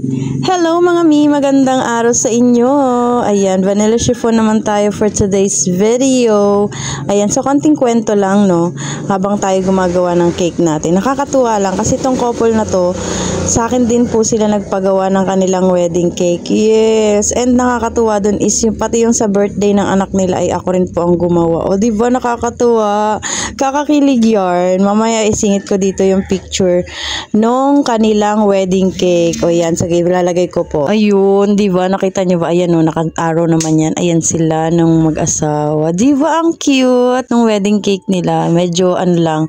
Hello mga mi, magandang araw sa inyo. Ayan, vanilla chiffon naman tayo for today's video. Ayan, so konting kwento lang no, habang tayo gumagawa ng cake natin. Nakakatuwa lang kasi itong couple na to, sa akin din po sila nagpagawa ng kanilang wedding cake. Yes, and nakakatuwa dun is yung pati yung sa birthday ng anak nila ay ako rin po ang gumawa. O diba nakakatuwa? Kakakilig yarn. Mamaya isingit ko dito yung picture nung kanilang wedding cake. O yan, sige, lalagay ko po. Ayun, di ba? Nakita niyo ba? Ayan o, naka-arrow naman yan. Ayan sila nung mag-asawa. Di ba? Ang cute nung wedding cake nila. Medyo ano lang,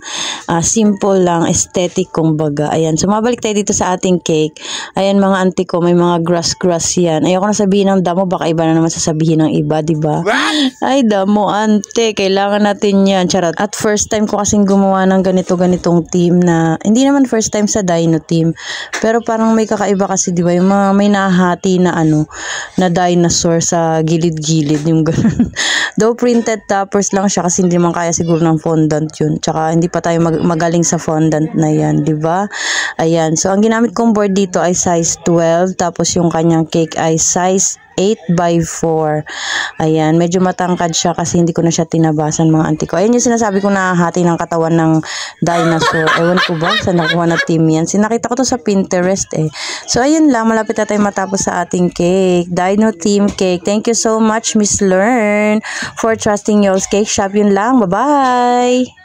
simple lang, aesthetic kumbaga. Ayan, so mabalik tayo dito sa ating cake. Ayan mga auntie ko, may mga grass yan. Ayoko na sabihin ng damo, baka iba na naman sasabihin ng iba, di ba? Ay, damo ante, kailangan natin yan. Charot. At first time ko kasing gumawa ng ganitong team na, hindi naman first time sa Dino team, pero parang may kakaiba kasi, di ba? Yung mga may nahati na ano, na dinosaur sa gilid-gilid, yung ganun. Though printed toppers lang siya kasi hindi man kaya siguro ng fondant yun. Tsaka hindi pa tayo magaling sa fondant na yan, di ba? Ayan. So, ang ginamit kong board dito ay size 12. Tapos yung kanyang cake ay size 8x4. Ayan, medyo matangkad siya kasi hindi ko na siya tinabasan mga auntie ko. Ayan yung sinasabi ko na hati ng katawan ng dinosaur. Ewan ko ba saan nakuha na team yan. Sinakita ko to sa Pinterest eh. So ayun lang, malapit na tayo matapos sa ating cake. Dino team cake. Thank you so much Miss Learn for trusting y'all's cake shop. Yun lang. Bye-bye!